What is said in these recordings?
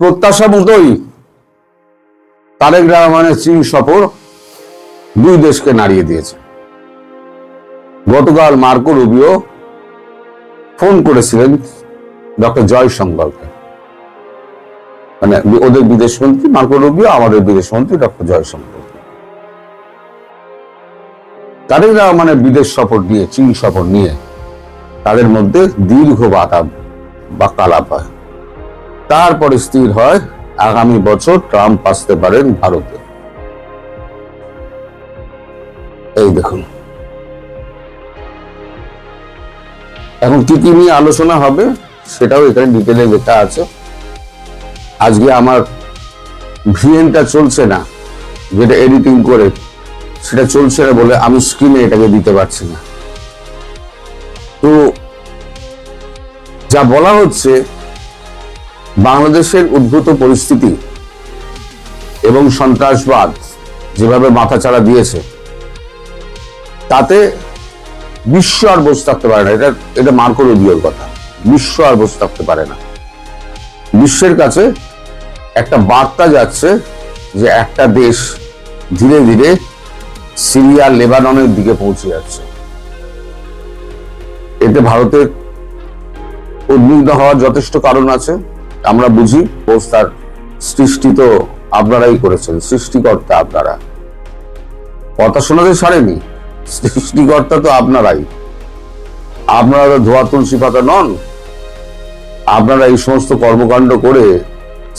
প্রত্যাশা মতোই তারেক রহমানের চীন সফর দুই দেশকে নাড়িয়ে দিয়েছে। গতকাল মার্কো রুবিও ফোন করেছিলেন ডক্টর জয়শঙ্করকে, মানে ওদের বিদেশমন্ত্রী মার্কো রুবিও, আমাদের বিদেশমন্ত্রী ডক্টর জয়শঙ্করকে। তারেক রহমানের বিদেশ সফর নিয়ে, চীন সফর নিয়ে তাদের মধ্যে দীর্ঘ বাক্যালাপ হয়। তারপরে স্থির হয় আগামী বছর ট্রাম্প আসতে পারেন ভারতে। এই দেখুন এখন কি কি নিয়ে আলোচনা হবে সেটাও এখানে ডিটেলে লেখা আছে। আজকে আমার ভিএনটা চলছে না, যেটা এডিটিং করে সেটা চলছে না বলে আমি স্ক্রিনে এটাকে দিতে পারছি না। তো যা বলা হচ্ছে, বাংলাদেশের উদ্ভূত পরিস্থিতি এবং সন্ত্রাসবাদ যেভাবে মাথাচাড়া দিয়েছে, তাতে বিশ্ব আর বসে থাকতে পারে না। এটা মার্কো রুবিওর কথা। বিশ্ব আর বসে থাকতে পারে না। বিশ্বের কাছে একটা বার্তা যাচ্ছে যে একটা দেশ ধীরে ধীরে সিরিয়া, লেবাননের দিকে পৌঁছে যাচ্ছে। এতে ভারতের উদ্বিগ্ন হওয়ার যথেষ্ট কারণ আছে। আমরা বুঝি অবস্থার সৃষ্টি তো আপনারাই করেছেন, সৃষ্টিকর্তা আপনারা। কথা শোনাতে ছাড়েনি, সৃষ্টিকর্তা তো আপনারাই। আপনারা তো ধোয়া তুলসী পাতা নন। আপনারা এই সমস্ত কর্মকাণ্ড করে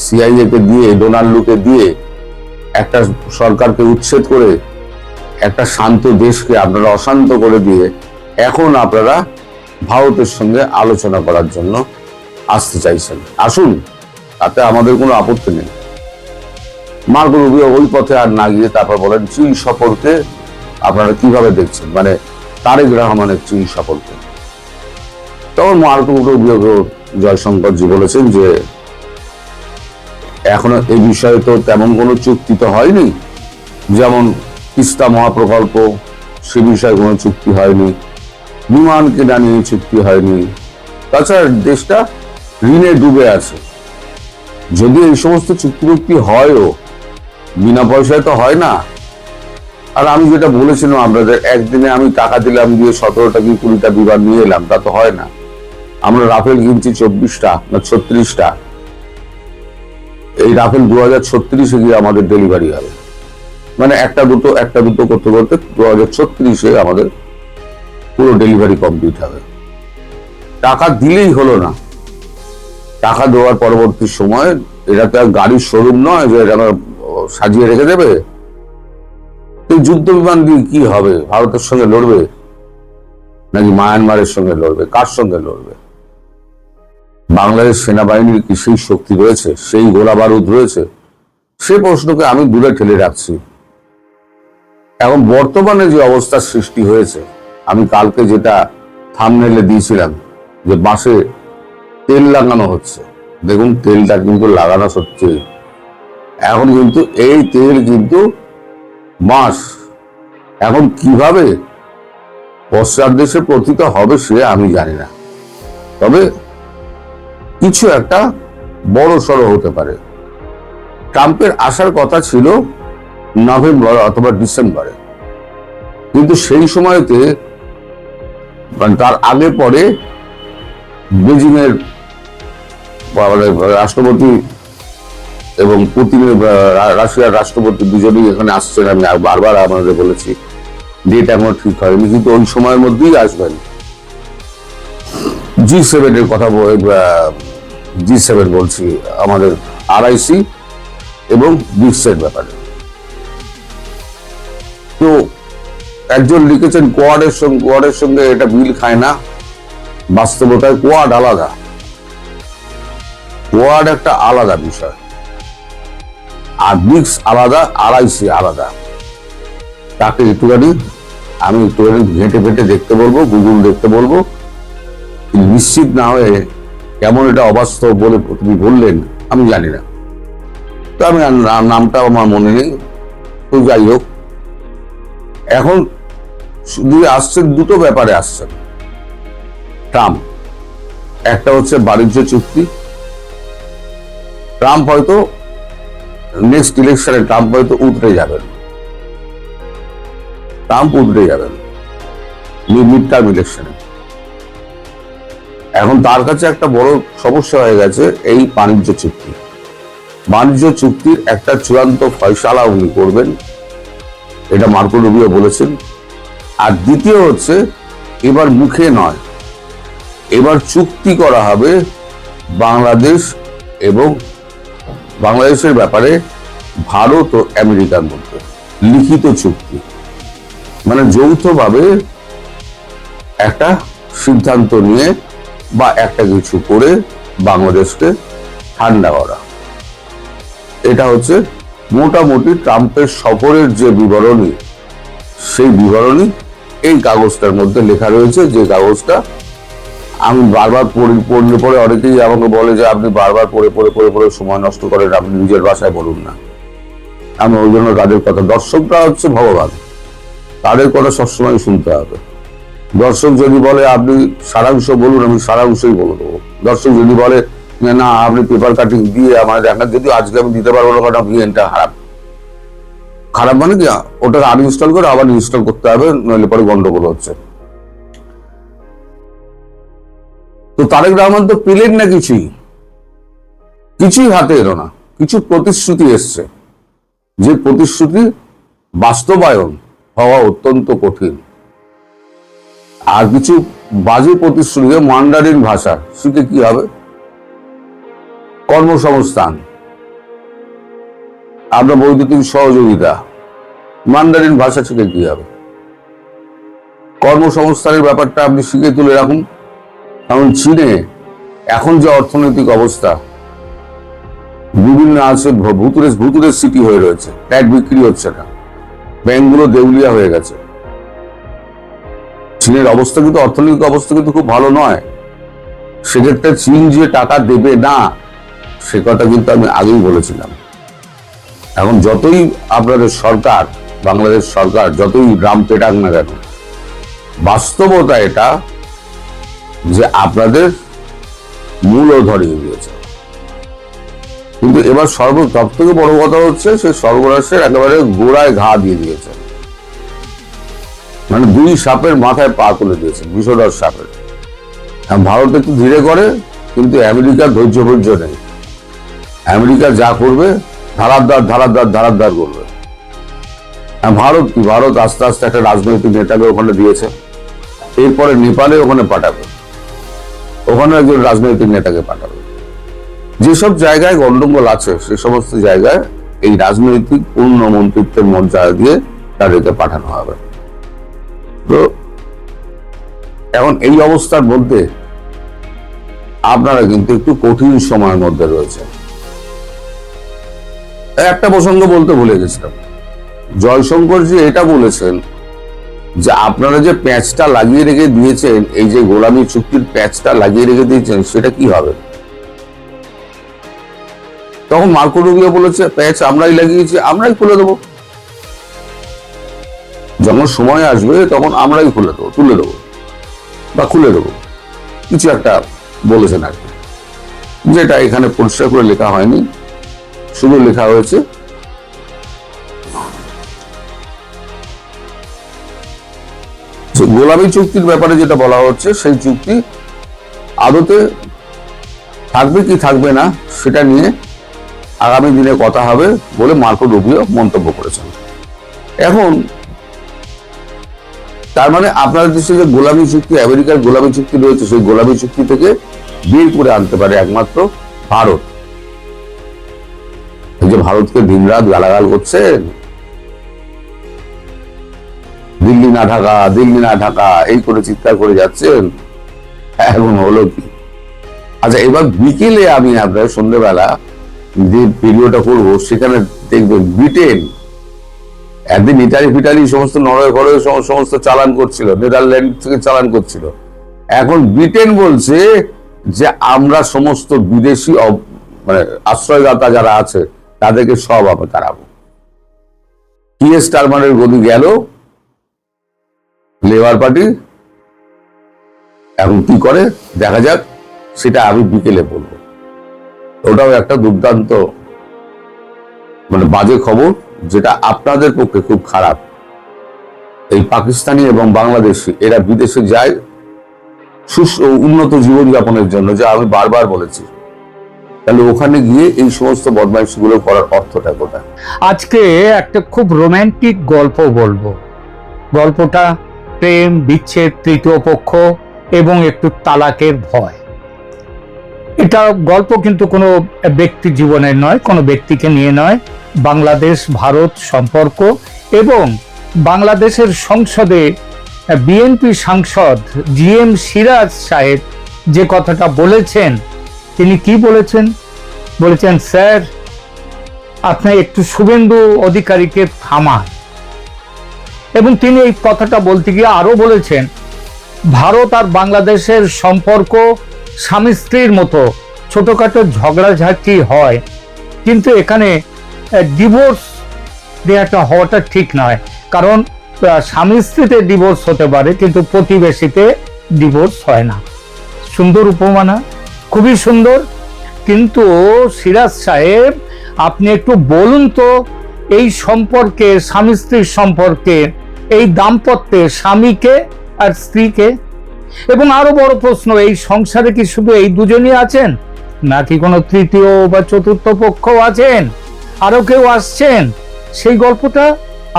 সিআইএ কে দিয়ে, ডোনাল্ডকে দিয়ে একটা সরকারকে উচ্ছেদ করে একটা শান্ত দেশকে আপনারা অশান্ত করে দিয়ে এখন আপনারা ভারতের সঙ্গে আলোচনা করার জন্য আসতে চাইছেন। আসুন, তাতে আমাদের কোনো আপত্তি নেই। মার্কো রুবিও ওই পথে আর না গিয়ে তারপর বলেন চীন সফরকে আপনারা কিভাবে দেখছেন, মানে তারেক রহমানের চীন সফরকে। তখন মার্কো রুবিও জয়শঙ্করজি বলেছেন যে এখনো এই বিষয়ে তো তেমন কোনো চুক্তি তো হয়নি, যেমন তিস্তা মহাপ্রকল্প, সে বিষয়ে কোনো চুক্তি হয়নি, বিমান কেনা নিয়ে চুক্তি হয়নি। তাছাড়া দেশটা ঋণে ডুবে আছে। যদি এই সমস্ত চুক্তি হয়ও, বিনা পয়সায় তো হয় না। আর আমি যেটা বলেছিলাম আপনাদের, একদিনে আমি টাকা দিলাম দিয়ে 17টা কি 20টা বিমান নিয়ে এলাম, তা তো হয় না। আমরা রাফেল কিনছি 24টা না 36টা। এই রাফেল 2036-এ গিয়ে আমাদের ডেলিভারি হবে, মানে একটা দুটো করতে করতে 2036-এ আমাদের পুরো ডেলিভারি কমপ্লিট হবে। টাকা দিলেই হলো না। টাকা দেওয়ার পরবর্তী সময় এটা তো গাড়ির শোরুম নয় যে এটা সাজিয়ে রেখে দেবে। যুদ্ধ বিমান দিয়ে কি হবে? ভারতের সঙ্গে লড়বে নাকি মায়ানমারের সঙ্গে লড়বে? কার সঙ্গে লড়বে? বাংলাদেশ সেনাবাহিনীর কি সেই শক্তি রয়েছে, সেই গোলা বারুদ রয়েছে? সে প্রশ্নকে আমি দূরে ঠেলে রাখছি। এখন বর্তমানে যে অবস্থার সৃষ্টি হয়েছে, আমি কালকে যেটা থাম্বনেইলে দিয়েছিলাম যে বাসে তেল লাগানো হচ্ছে, দেখুন তেলটা কিন্তু লাগানো হচ্ছে। এখন কিন্তু এই তেল কিন্তু মাস এখন কিভাবে পশ্চাৎ দেশে পতিত হবে সে আমি জানি না। তবে কিছু একটা বড় সড়ো হতে পারে। ট্রাম্পের আসার কথা ছিল নভেম্বর অথবা ডিসেম্বরে, কিন্তু সেই সময়তে তার আগে পরে বেজিং এর রাষ্ট্রপতি এবং পুতিনের, রাশিয়ার রাষ্ট্রপতি দুজনেই এখানে আসছেন। আমি বারবার আমাদের বলেছি ডেট এখনো ঠিক হয়নি, কিন্তু ওই সময়ের মধ্যেই আসবেন। G7 এর কথা, G7 বলছি, আমাদের RIC এবং ব্রিক্সের ব্যাপারে। তো একজন লিখেছেন কোয়াডের সঙ্গে এটা মিল খায় না। বাস্তবতায় কোয়াড আলাদা, কোয়াড একটা আলাদা বিষয়, আর ব্রিক্স আলাদা, RIC আলাদা। তাকে একটুখানি ঘেঁটে ফেটে দেখতে বলবো, গুগল দেখতে বলবো। নিশ্চিত না হয়ে কেমন এটা অবাস্তব বলে তুমি বললেন আমি জানি না। তো আমি নামটা আমার মনে নেই। তো যাই হোক, এখন শুধু আসছেন দুটো ব্যাপারে আসছেন ট্রাম্প। একটা হচ্ছে বাণিজ্য চুক্তি, ট্রাম্প হয়তো নেক্সট ইলেকশনে ট্রাম্প হয়তো উতরে যাবেন, মিড টার্ম ইলেকশনে। এখন তার কাছে একটা বড় সমস্যা হয়ে গেছে এই বাণিজ্য চুক্তি। বাণিজ্য চুক্তির একটা চূড়ান্ত ফয়সালা উনি করবেন, এটা মার্কো রুবিও বলেছেন। আর দ্বিতীয় হচ্ছে, এবার মুখে নয়, এবার চুক্তি করা হবে বাংলাদেশ এবং বাংলাদেশের ব্যাপারে ভারত ও আমেরিকার মধ্যে লিখিত চুক্তি, মানে যৌথভাবে একটা সিদ্ধান্ত নিয়ে বা একটা কিছু করে বাংলাদেশকে ঠান্ডা করা। এটা হচ্ছে মোটামুটি ট্রাম্পের সফরের যে বিবরণী, সেই বিবরণী এই কাগজটার মধ্যে লেখা রয়েছে। যে কাগজটা আমি বারবার পড়লে পরে অনেকেই আমাকে বলে যে আপনি বারবার পড়ে সময় নষ্ট করেন, আপনি নিজের ভাষায় বলুন না। আমি ওই জন্য তাদের কথা, দর্শকরা হচ্ছে ভগবান, তাদের কথা সবসময় শুনতে হবে। দর্শক যদি বলে আপনি সারাংশ বলুন, আমি সারাংশই বলে দেবো। দর্শক যদি বলে না আপনি পেপার কাটিং দিয়ে আমার দেখা, যদি আজকে আমি দিতে পারবো না কারণ ভিএনটা খারাপ মানে কি, ওটাকে আনইনস্টল করে আবার ইনস্টল করতে হবে, নইলে পরে গন্ডগোল হচ্ছে। তো তারেক রহমান তো পেলেন না কিছুই হাতে এলো না। কিছু প্রতিশ্রুতি এসছে, যে প্রতিশ্রুতি বাস্তবায়ন হওয়া অত্যন্ত কঠিন। আর কিছু বাজে প্রতিশ্রুতি, মান্ডারিন ভাষা শিখে কি হবে? কর্মসংস্থান, আমরা বৈদ্যুতিক সহযোগিতা, মান্ডারিন ভাষা শিখে কি হবে? কর্মসংস্থানের ব্যাপারটা আপনি শিখে তুলে রাখুন। কারণ চীনে এখন যে অর্থনৈতিক অবস্থা, বিভিন্ন আছে ভুতুরে সিটি হয়ে রয়েছে, ফ্ল্যাট বিক্রি হচ্ছে না, ব্যাংকগুলো দেউলিয়া হয়ে গেছে। চীনের অবস্থা কিন্তু, অর্থনৈতিক অবস্থা কিন্তু খুব ভালো নয়। সেক্ষেত্রে চীন যে টাকা দেবে না, সে কথা কিন্তু আমি আগেই বলেছিলাম। এখন যতই আপনাদের সরকার, বাংলাদেশ সরকার যতই ড্রাম পেটাক না কেন, বাস্তবতা এটা যে আপনাদের মূলও ধরিয়ে দিয়েছে। কিন্তু এবার সব থেকে বড় কথা হচ্ছে, সে সর্বনাশের একেবারে গোড়ায় ঘা দিয়ে দিয়েছে, মানে দুই সাপের মাথায় পা তুলে দিয়েছে, বিষধর সাপের। ভারত একটু ধীরে করে, কিন্তু আমেরিকার ধৈর্য নেই। আমেরিকা যা করবে ধারাদ্দার করবে। ভারত আস্তে আস্তে একটা রাজনৈতিক নেতাকে ওখানে দিয়েছে, এরপরে নেপালে ওখানে পাঠাবে, ওখানে একজন রাজনৈতিক নেতাকে পাঠাবে। যেসব জায়গায় গন্ডগোল আছে সে সমস্ত জায়গায় এই রাজনৈতিক পূর্ণ মন্ত্রিত্বের মর্যাদা দিয়ে তাদেরকে পাঠানো হবে। তো এখন এই অবস্থার মধ্যে আপনারা কিন্তু একটু কঠিন সময়ের মধ্যে রয়েছে। একটা প্রসঙ্গ বলতে ভুলে গেছিলাম, জয়শঙ্করজি এটা বলেছেন যে আপনারা যে প্যাচটা লাগিয়ে রেখে দিয়েছেন, এই যে গোলামী চুক্তির প্যাচটা লাগিয়ে রেখে দিয়েছেন, সেটা কি হবে? তখন মার্কো রুবিও বলেছে প্যাচ আমরাই লাগিয়েছি, আমরাই খুলে দেবো, যখন সময় আসবে তখন আমরাই তুলে দেবো বা খুলে দেবো, কিছু একটা বলেছেন আর কি, যেটা এখানে পরিষ্কার করে লেখা হয়নি, শুধু লেখা হয়েছে গোলামী চুক্তির ব্যাপারে যেটা বলা হচ্ছে, সেই চুক্তি আদতে থাকবে কি থাকবে না সেটা নিয়ে আগামী দিনে কথা হবে বলে মার্কো রুবিও মন্তব্য করেছেন। এখন তার মানে আপনার দেশে যে গোলামী চুক্তি, আমেরিকার গোলামী চুক্তি রয়েছে, সেই গোলামী চুক্তি থেকে বের করে আনতে পারে একমাত্র ভারত। এই যে ভারতকে দিনরাত গালাগাল করছেন, দিল্লি না ঢাকা এই করে চিৎকার করে যাচ্ছেন, এখন হলো কি? আচ্ছা, এবার বিকেলে আমি আপনার সন্ধ্যেবেলা যে ভিডিওটা করবো, সেখানে দেখবেন ব্রিটেন একদিন ইটালি সমস্ত নরওয়ে সমস্ত চালান করছিল, নেদারল্যান্ড থেকে চালান করছিল। এখন ব্রিটেন বলছে যে আমরা সমস্ত বিদেশি মানে আশ্রয়দাতা যারা আছে তাদেরকে সব আমরা তাড়াবো। কিয়ের স্টারমারের গদি গেল, লেবার পার্টি এখন কি করে দেখা যাক, সেটা আমি বিকেলে বলবো। ওটাও একটা দুর্দান্ত মানে বাজে খবর, যেটা আপনাদের পক্ষে খুব খারাপ। এই পাকিস্তানি এবং বাংলাদেশি এরা বিদেশে যায় উন্নত জীবনযাপনের জন্য, যা আমি বারবার বলেছি। তাহলে ওখানে গিয়ে এই সমস্ত বদমাইশিগুলো করার অর্থটা কোথায়? আজকে একটা খুব রোমান্টিক গল্প বলবো। গল্পটা প্রেম, বিচ্ছেদ, তৃতীয় পক্ষ এবং একটু তালাকের ভয়। এটা গল্প কিন্তু কোনো ব্যক্তি জীবনের নয়, কোনো ব্যক্তিকে নিয়ে নয়। বাংলাদেশ ভারত সম্পর্ক এবং বাংলাদেশের সংসদে বিএনপি সাংসদ জিএম সিরাজ সাহেব যে কথাটা বলেছেন, তিনি কি বলেছেন? বলেছেন, স্যার আপনি একটু শুভেন্দু অধিকারীকে থামান। এবং তিনি এই কথাটা বলতে গিয়ে আরো বলেছেন, ভারত আর বাংলাদেশের সম্পর্ক স্বামী স্ত্রীর মতো, ছোটখাটো ঝগড়াঝাটি হয়, কিন্তু এখানে ডিভোর্স দেওয়াটা হওয়াটা ঠিক নয়। কারণ স্বামী স্ত্রীতে ডিভোর্স হতে পারে, কিন্তু প্রতিবেশীতে ডিভোর্স হয় না। সুন্দর উপমা না? খুবই সুন্দর। কিন্তু সিরাজ সাহেব, আপনি একটু বলুন তো, এই সম্পর্কে, স্বামী স্ত্রীর সম্পর্কে, এই দাম্পত্যে স্বামীকে আর স্ত্রীকে, এবং আরো বড় প্রশ্ন, এই সংসারে কি শুধু এই দুজনই আছেন, নাকি কোনো তৃতীয় বা চতুর্থ পক্ষ আছেন, আরো কেউ আসছেন? সেই গল্পটা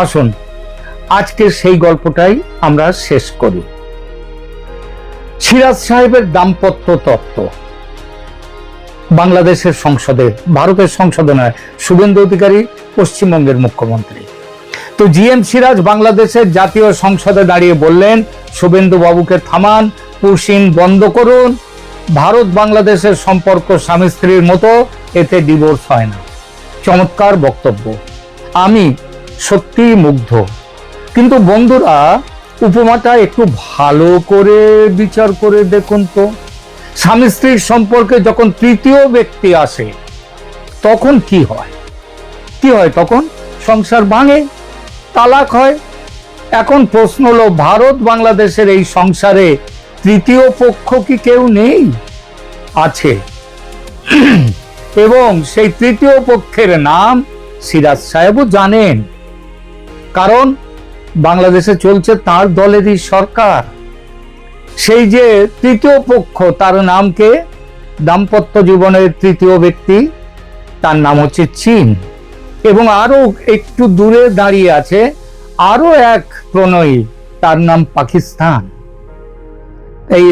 আসুন আজকে সেই গল্পটাই আমরা শেষ করি। সিরাজ সাহেবের দাম্পত্য তত্ত্ব বাংলাদেশের সংসদে, ভারতের সংসদে নয়, শুভেন্দু অধিকারী পশ্চিমবঙ্গের মুখ্যমন্ত্রী। তো জিএম সিরাজ বাংলাদেশের জাতীয় সংসদে দাঁড়িয়ে বললেন, শুভেন্দু বাবুকে থামান, পুশিন বন্ধ করুন। ভারত বাংলাদেশের সম্পর্ক স্বামী স্ত্রীর মতো, এতে ডিভোর্স হয় না। চমৎকার বক্তব্য, আমি সত্যি মুগ্ধ। কিন্তু বন্ধুরা, উপমাটা একটু ভালো করে বিচার করে দেখুন তো। স্বামী স্ত্রীর সম্পর্কে যখন তৃতীয় ব্যক্তি আসে, তখন কি হয়? কি হয় তখন? সংসার ভাঙে, তালাক হয়। এখন প্রশ্ন হলো, ভারত বাংলাদেশের এই সংসারে তৃতীয় পক্ষ কি কেউ নেই? আছে। এবং সেই তৃতীয় পক্ষের নাম সিরাজ সাহেবও জানেন, কারণ বাংলাদেশে চলছে তার দলেরই সরকার। সেই যে তৃতীয় পক্ষ, তার নামকে, দাম্পত্য জীবনের তৃতীয় ব্যক্তি, তার নাম হচ্ছে চীন। এবং আরো একটু দূরে দাঁড়িয়ে আছে আরো এক প্রণয়ী, তার নাম পাকিস্তান। এই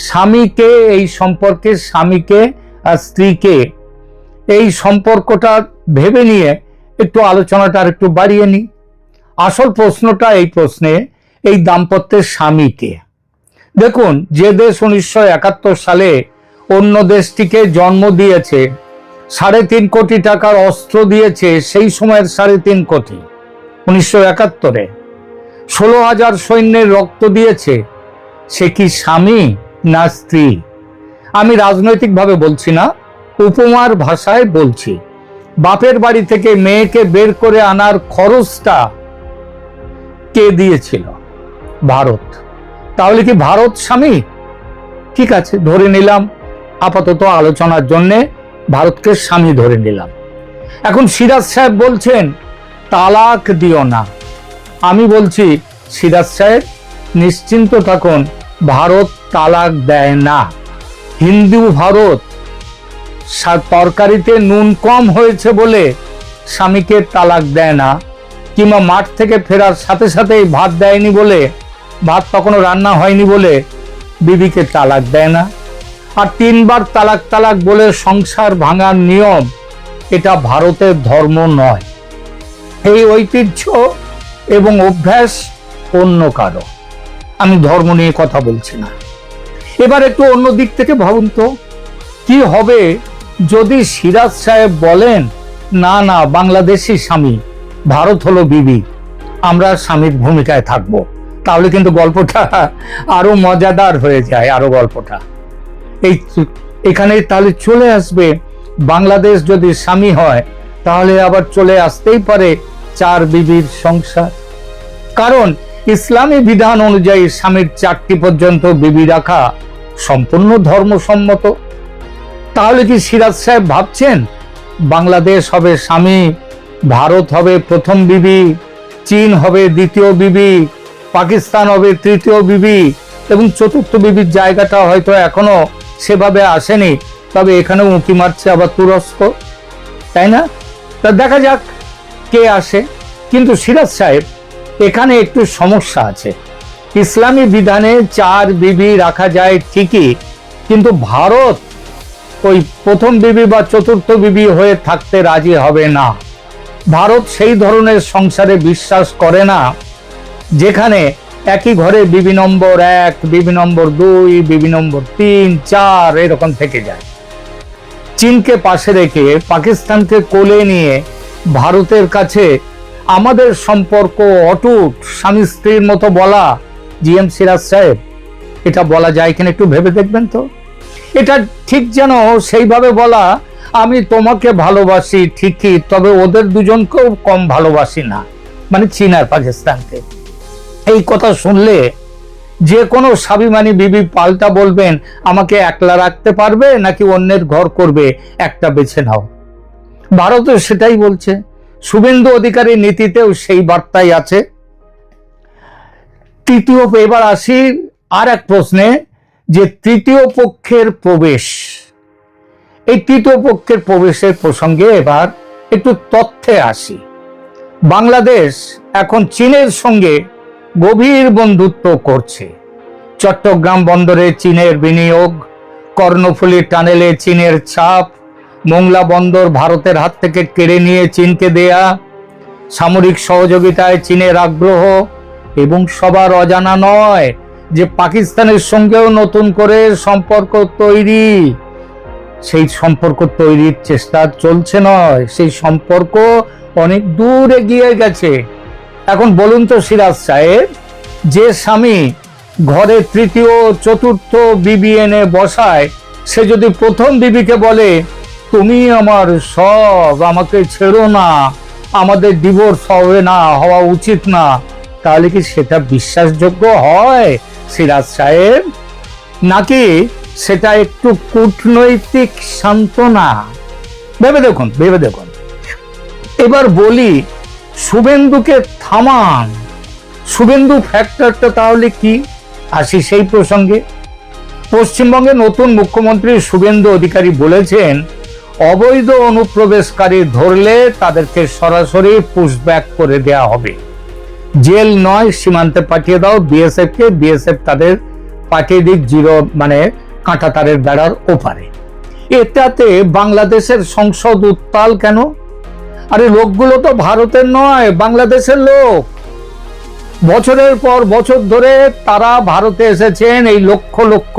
স্বামীকে, এই সম্পর্কে স্বামীকে আর স্ত্রীকে, এই সম্পর্কটা ভেবে নিয়ে একটু আলোচনাটা আর একটু বাড়িয়ে নি। আসল প্রশ্নটা এই প্রশ্নে, এই দাম্পত্যের স্বামীকে। দেখুন, যে দেশ 1971 সালে অন্য দেশটিকে জন্ম দিয়েছে, 3.5 কোটি টাকার অস্ত্র দিয়েছে, সেই সময়ের 3.5 কোটি, 1971-এ 16,000 সৈন্যের রক্ত দিয়েছে, সে কি স্বামী না স্ত্রী? আমি রাজনৈতিকভাবে বলছি না, উপমার ভাষায় বলছি। বাপের বাড়ি থেকে মেয়েকে বের করে আনার খরচটা কে দিয়েছিল? ভারত। তাহলে কি ভারত স্বামী? ঠিক আছে, ধরে নিলাম, আপাতত আলোচনার জন্য ভারতকে স্বামী ধরে নিলাম। এখন সিরাজ সাহেব বলছেন তালাক দিও না। আমি বলছি, সিরাজ সাহেব নিশ্চিন্ত থাকুন, ভারত তালাক দেয় না। হিন্দু ভারত তরকারিতে নুন কম হয়েছে বলে স্বামীকে তালাক দেয় না, কিংবা মাঠ থেকে ফেরার সাথে সাথেই ভাত দেয়নি বলে, ভাত তখনও রান্না হয়নি বলে বিবিকে তালাক দেয় না। আর 3 বার তালাক তালাক বলে সংসার ভাঙার নিয়ম, এটা ভারতের ধর্ম নয়। এই ঐতিহ্য এবং অভ্যাস অন্য কারো। আমি ধর্ম নিয়ে কথা বলছি না। এবার একটু অন্য দিক থেকে ভাবুন তো, কি হবে যদি সিরাজ সাহেব বলেন, না না, বাংলাদেশি স্বামী, ভারত হলো বিবি, আমরা স্বামীর ভূমিকায় থাকবো। তাহলে কিন্তু গল্পটা আরো মজাদার হয়ে যায়। আরো গল্পটা এখানে তাহলে চলে আসবে, বাংলাদেশ যদি স্বামী হয়, তাহলে আবার চলে আসতেই পারে 4 বিবির সংসার। কারণ ইসলামী বিধান অনুযায়ী স্বামীর 4টি পর্যন্ত বিবি রাখা সম্পূর্ণ ধর্মসম্মত। তাহলে কি সিরাজ সাহেব ভাবছেন বাংলাদেশ হবে স্বামী, ভারত হবে প্রথম বিবি, চীন হবে দ্বিতীয় বিবি, পাকিস্তান হবে তৃতীয় বিবি, এবং চতুর্থ বিবির জায়গাটা হয়তো এখনো সেভাবে আসেনি, তবে এখানে উঁকি মারছে আবার তুরস্ক, তাই না? তা দেখা যাক কে আসে। কিন্তু সিরাজ সাহেব, এখানে একটু সমস্যা আছে। ইসলামী বিধানে 4 বিবি রাখা যায় ঠিকই, কিন্তু ভারত ওই প্রথম বিবি বা চতুর্থ বিবি হয়ে থাকতে রাজি হবে না। ভারত সেই ধরনের সংসারে বিশ্বাস করে না যেখানে একই ঘরে বিবি নম্বর 1, বিবি নম্বর 2, বিবি নম্বর 3, 4 এরকম থেকে যায়। চীনকে পাশে রেখে, পাকিস্তানকে কোলে নিয়ে ভারতের কাছে আমাদের সম্পর্ক অটুট, স্বামী স্ত্রীর মতো বলা, জিএম সিরাজ সাহেব, এটা বলা যায় কিনা একটু ভেবে দেখবেন তো। এটা ঠিক যেন সেইভাবে বলা, আমি তোমাকে ভালোবাসি ঠিকই, তবে ওদের দুজনকেও কম ভালোবাসি না, মানে চীন আর পাকিস্তানকে। এই কথা শুনলে যে কোনো স্বাভিমানী বিবি পাল্টা বলবেন, আমাকে একলা রাখতে পারবে নাকি অন্যের ঘর করবে, একটা বেছে নাও। ভারতও সেটাই বলছে, শুভেন্দু অধিকারীর নীতিতেও সেই বার্তাই আছে। তৃতীয়, এবার আসি আর এক প্রশ্নে, যে তৃতীয় পক্ষের প্রবেশ, এই তৃতীয় পক্ষের প্রবেশের প্রসঙ্গে এবার একটু তথ্যে আসি। বাংলাদেশ এখন চীনের সঙ্গে গভীর বন্ধুত্ব করছে। চট্টগ্রাম বন্দরে চীনের বিনিয়োগ, কর্ণফুলী টানেলে চীনের ছাপ, মোংলা বন্দর ভারতের হাত থেকে কেড়ে নিয়ে চীনকে দেয়া, সামরিক সহযোগিতায় চীনের আগ্রহ, এবং সবার অজানা নয় যে পাকিস্তানের সঙ্গেও নতুন করে সম্পর্ক তৈরি। সেই সম্পর্ক তৈরির চেষ্টা চলছে নয়, সেই সম্পর্ক অনেক দূর এগিয়ে গেছে। এখন বলুন তো সিরাজ সাহেব, যে স্বামী ঘরে তৃতীয় চতুর্থ বিবি এনে বসায়, সে যদি প্রথম বিবিকে বলে তুমি আমার সব, আমাকে ছেড়ো না, আমাদের ডিভোর্স হবে না, হওয়া উচিত না, তাহলে কি সেটা বিশ্বাসযোগ্য হয় সিরাজ সাহেব? নাকি সেটা একটু কূটনৈতিক সান্ত্বনা? ভেবে দেখুন, ভেবে দেখুন। এবার বলি, শুভেন্দুকে থামান। শুভেন্দু ফ্যাক্টরটা তাহলে কি? আসি সেই প্রসঙ্গে। পশ্চিমবঙ্গে নতুন মুখ্যমন্ত্রী শুভেন্দু অধিকারী বলেছেন, অবৈধ অনুপ্রবেশকারী ধরলে তাদেরকে সরাসরি পুশব্যাক করে দেয়া হবে, জেল নয়, সীমান্তে পাঠিয়ে দাও বিএসএফ কে, বিএসএফ তাদের পাঠিয়ে দিক জিরো, মানে কাঁটা তারের বেড়ার ওপারে। এটাতে বাংলাদেশের সংসদ উত্তাল কেন? আরে লোকগুলো তো ভারতের নয়, বাংলাদেশের লোক। বছরের পর বছর ধরে তারা ভারতে এসেছেন, এই লক্ষ লক্ষ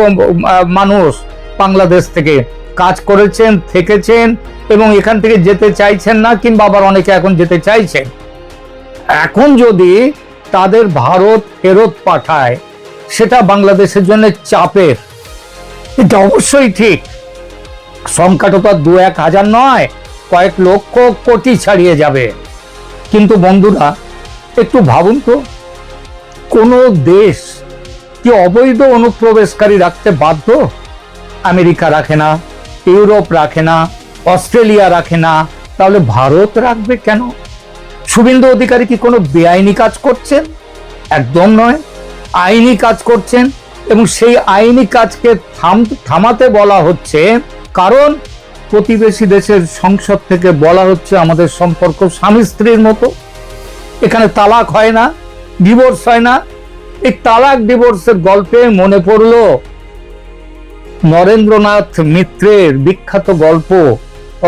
মানুষ বাংলাদেশ থেকে কাজ করেছেন, থেকেছেন, এবং এখান থেকে যেতে চাইছেন না, কিংবা আবার অনেকে এখন যেতে চাইছেন। এখন যদি তাদের ভারত ফেরত পাঠায়, সেটা বাংলাদেশের জন্য চাপের। এটা অবশ্যই ঠিক, সংখ্যাটা তো 2-1 হাজার নয়, কয়েক লক্ষ কোটি ছাড়িয়ে যাবে। কিন্তু বন্ধুরা, একটু ভাবুন তো, কোন দেশ কি অবৈধ অনুপ্রবেশকারী রাখতে বাধ্য? আমেরিকা রাখে না, ইউরোপ রাখে না, অস্ট্রেলিয়া রাখে না, তাহলে ভারত রাখবে কেন? শুভেন্দু অধিকারী কি কোনো বেআইনি কাজ করছেন? একদম নয়, আইনি কাজ করছেন। এবং সেই আইনি কাজকে থামাতে বলা হচ্ছে, কারণ প্রতিবেশী দেশের সংসদ থেকে বলা হচ্ছে আমাদের সম্পর্ক স্বামী স্ত্রীর মতো, এখানে তালাক হয় না, ডিভোর্স হয় না। এই তালাক ডিভোর্সের গল্পে মনে পড়লো নরেন্দ্রনাথ মিত্রের বিখ্যাত গল্প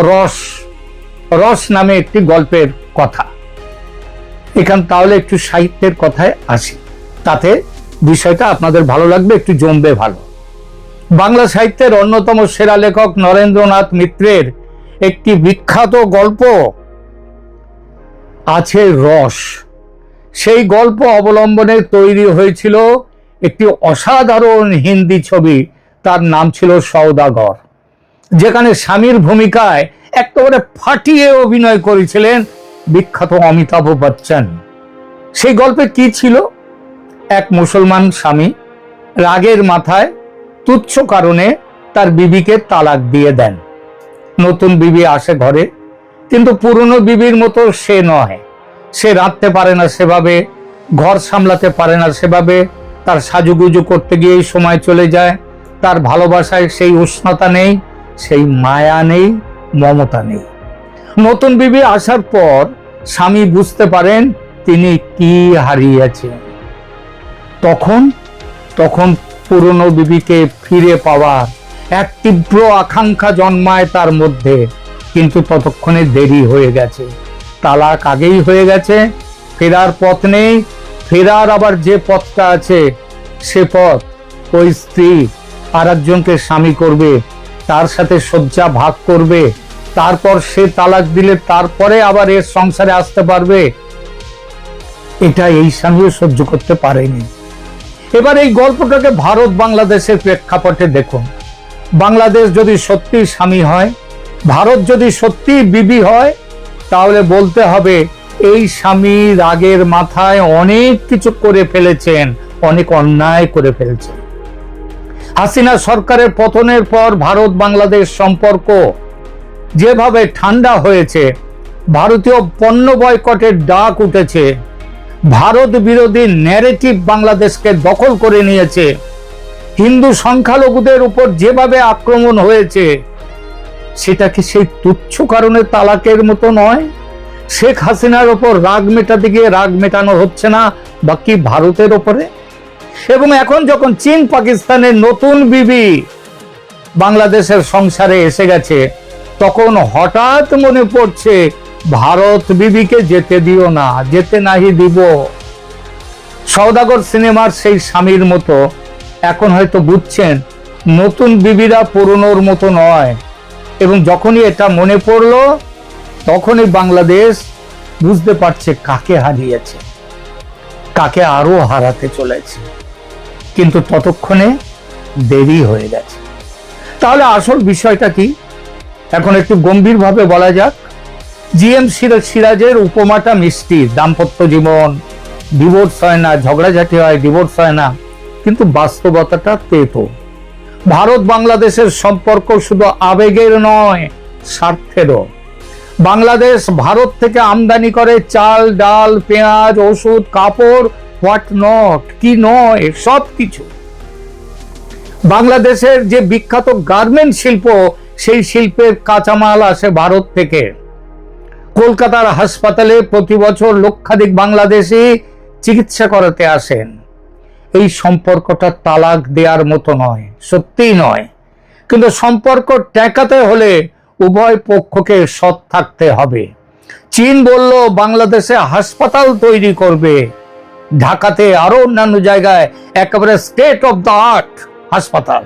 রস, রস নামে একটি গল্পের কথা। এখান তাহলে একটু সাহিত্যের কথায় আসি, তাতে বিষয়টা আপনাদের ভালো লাগবে, একটু জমবে ভালো। বাংলা সাহিত্যের অন্যতম সেরা লেখক নরেন্দ্রনাথ মিত্রের একটি বিখ্যাত গল্প আছে রস। সেই গল্প অবলম্বনে তৈরি হয়েছিল একটি অসাধারণ হিন্দি ছবি, তার নাম ছিল সওদাগর, যেখানে স্বামীর ভূমিকায় একেবারে ফাটিয়ে অভিনয় করেছিলেন বিখ্যাত অমিতাভ বচ্চন। সেই গল্পে কি ছিল? এক মুসলমান স্বামী রাগের মাথায় তুচ্ছ কারণে তার বিবিকে তালাক দিয়ে দেন। নতুন বিবি আসে ঘরে, কিন্তু পুরনো বিবির মতো সে নয়। সে রাঁধতে পারে না সেভাবে, ঘর সামলাতে পারে না সেভাবে, তার সাজুগুজু করতে গিয়েই সময় চলে যায়। তার ভালোবাসায় সেই উষ্ণতা নেই, সেই মায়া নেই, মমতা নেই। নতুন বিবি আসার পর স্বামী বুঝতে পারেন তিনি কি হারিয়েছেন। তখন পুরনো বিবিকে ফিরে পাওয়ার এক তীব্র আকাঙ্ক্ষা জন্মায় তার মধ্যে, কিন্তু ততক্ষণে দেরি হয়ে গেছে। তালাক আগেই হয়ে গেছে, ফেরার পথ নেই। ফেরার আবার যে পথটা আছে, সে পথ ওই স্ত্রী আর একজনকে স্বামী করবে, তার সাথে শয্যা ভাগ করবে, তারপর সে তালাক দিলে তারপরে আবার এর সংসারে আসতে পারবে। এটা এই স্বামীও সহ্য করতে পারেনি। এবার এই গল্পটাকে ভারত বাংলাদেশের প্রেক্ষাপটে দেখুন। বাংলাদেশ যদি সত্যি স্বামী হয়, ভারত যদি সত্যি বিবি হয়, তাহলে বলতে হবে এই স্বামী রাগের মাথায় অনেক কিছু করে ফেলেছেন, অনেক অন্যায় করে ফেলেছেন। হাসিনা সরকারের পতনের পর ভারত বাংলাদেশ সম্পর্ক যেভাবে ঠান্ডা হয়েছে, ভারতীয় পণ্য বয়কটের ডাক উঠেছে, ভারত বিরোধী ন্যারেটিভ বাংলাদেশকে দখল করে নিয়েছে, হিন্দু সংখ্যালঘুদের উপর যেভাবে আক্রমণ হয়েছে, সেটা কি সেই তুচ্ছ কারণে তালাকের মতো নয়? শেখ হাসিনার ওপর রাগ মেটাতে গিয়ে রাগ মেটানো হচ্ছে না বাকি ভারতের ওপরে? এবং এখন যখন চীন পাকিস্তানের নতুন বিবি বাংলাদেশের সংসারে এসে গেছে, তখন হঠাৎ মনে পড়ছে ভারত বিবিকে যেতে দিও না, যেতে নাহি দিব। সওদাগর সিনেমার সেই স্বামীর মতো এখন হয়তো বুঝছেন নতুন বিবিরা পুরনোর মতো নয়। এবং যখনই এটা মনে পড়লো, তখনই বাংলাদেশ বুঝতে পারছে কাকে হারিয়েছে, কাকে আরো হারাতে চলেছে। কিন্তু ততক্ষণে দেরি হয়ে গেছে। তাহলে আসল বিষয়টা কি, এখন একটু গম্ভীরভাবে বলা যাক। জিএম সিরাজের উপমাটা মিষ্টি, দাম্পত্য জীবন, ডিভোর্স হয় না, ঝগড়াঝাটি হয়, ডিভোর্স হয় না, কিন্তু বাস্তবতাটা তেতো। ভারত বাংলাদেশের সম্পর্ক শুধু আবেগের নয়, স্বার্থেরও। বাংলাদেশ ভারত থেকে আমদানি করে চাল, ডাল, পেঁয়াজ, ওষুধ, কাপড়, হোয়াট নট, কি নয়, সব কিছু। বাংলাদেশের যে বিখ্যাত গার্মেন্ট শিল্প, সেই শিল্পের কাঁচামাল আসে ভারত থেকে। কলকাতার হাসপাতালে প্রতি বছর লক্ষাধিক বাংলাদেশি চিকিৎসা করাতে আসেন। এই সম্পর্কটা তালাক দেওয়ার মতো নয়, সত্যিই নয়। কিন্তু সম্পর্ক টেকাতে হলে উভয় পক্ষকে সৎ থাকতে হবে। চীন বলল বাংলাদেশে হাসপাতাল তৈরি করবে, ঢাকাতে আরো অন্যান্য জায়গায় একেবারে স্টেট অফ দ্য আর্ট হাসপাতাল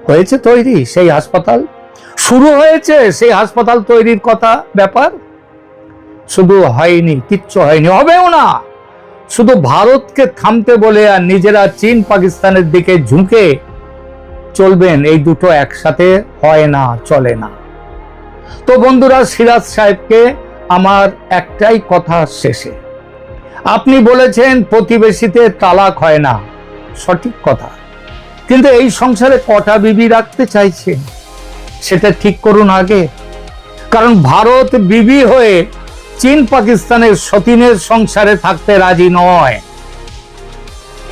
হয়েছে তৈরি। সেই হাসপাতাল শুরু হয়েছে, সেই হাসপাতাল তৈরির কথা ব্যাপার শুধু হয়নি, কিচ্ছু হয়নি, হবেও না। শুধু ভারতকে থামতে বলে আর নিজেরা চীন পাকিস্তানের দিকে ঝুঁকে চলবেন, এই দুটো একসাথে হয় না, চলে না। তো বন্ধুরা, সিরাজ সাহেবকে আমার একটাই কথা শেষে, আপনি বলেছেন প্রতিবেশীতে তালাক হয় না, সঠিক কথা, কিন্তু এই সংসারে কটা বিবি রাখতে চাইছেন সেটা ঠিক করুন আগে। কারণ ভারত বিবি হয়ে চীন পাকিস্তানের সতীনের সংসারে থাকতে রাজি নয়।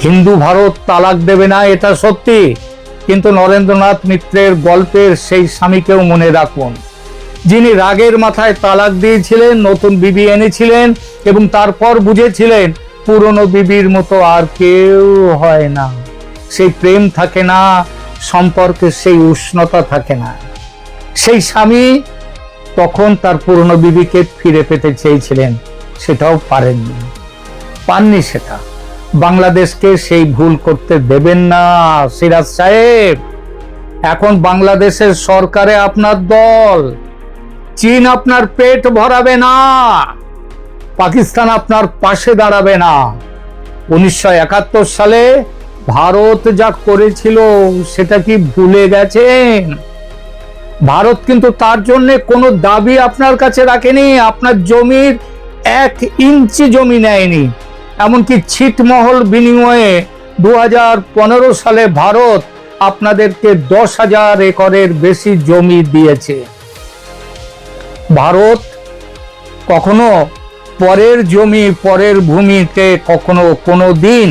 হিন্দু ভারত তালাক দেবে না, এটা সত্যি, কিন্তু নরেন্দ্রনাথ মিত্রের গল্পের সেই স্বামীকেও মনে রাখুন, যিনি রাগের মাথায় তালাক দিয়েছিলেন, নতুন বিবি এনেছিলেন এবং তারপর বুঝেছিলেন পুরনো বিবির মতো আর কেউ হয় না। সেই প্রেম থাকে না, সম্পর্কের সেই উষ্ণতা থাকে না। সেই স্বামী তখন তার পুরনো বিবিকে ফিরে পেতে চেয়েছিলেন, সেটাও পাননি। সেটা বাংলাদেশকে সেই ভুল করতে দেবেন না সিরাজ সাহেব। এখন বাংলাদেশের সরকারে আপনার দল, চীন আপনার পেট ভরাবে না, পাকিস্তান আপনার পাশে দাঁড়াবে না। 1971 সালে ভারত যা করেছিল সেটা কি ভুলে গেছেন? ভারত কিন্তু তার জন্য কোনো দাবি আপনার কাছে রাখেনি, আপনার জমির 1 ইঞ্চি জমি নেয়নি। এমনকি ছিটমহল বিনিময়ে 2015 সালে ভারত আপনাদেরকে 10,000 একরের বেশি জমি দিয়েছে। ভারত কখনো পরের জমি পরের ভূমিতে কখনো কোনো দিন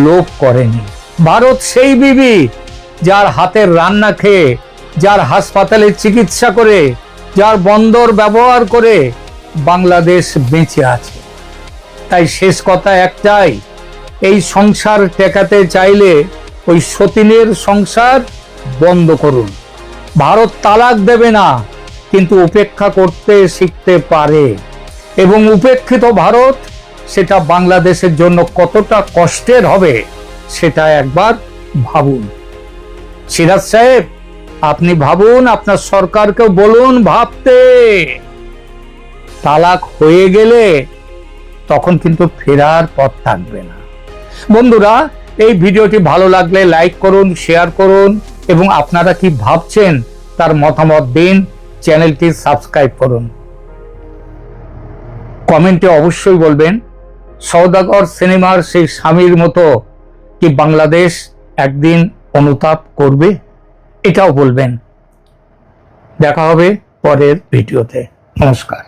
লোভ করেনি। ভারত সেই বিবি যার হাতের রান্না খেয়ে, যার হাসপাতালে চিকিৎসা করে, যার বন্দর ব্যবহার করে বাংলাদেশ বেঁচে আছে। তাই শেষ কথা একটাই, এই সংসার টেকাতে চাইলে ওই সতীনের সংসার বন্ধ করুন। ভারত তালাক দেবে না, কিন্তু উপেক্ষা করতে শিখতে পারে, এবং উপেক্ষিত ভারত সেটা বাংলাদেশের জন্য কতটা কষ্টের হবে সেটা একবার ভাবুন। সিরাজ সাহেব, আপনি ভাবুন, আপনার সরকারকে বলুন ভাবতে। তালাক হয়ে গেলে তখন কিন্তু ফেরার পথ থাকবে না। বন্ধুরা, এই ভিডিওটি ভালো লাগলে লাইক করুন, শেয়ার করুন, এবং আপনারা কি ভাবছেন তার মতামত দিন। চ্যানেলটি সাবস্ক্রাইব করুন। কমেন্টে অবশ্যই বলবেন, সওদাগর সিনেমার সেই স্বামীর মতো কি বাংলাদেশ একদিন অনুতাপ করবে? এটাও বলবেন। দেখা হবে পরের ভিডিওতে। নমস্কার।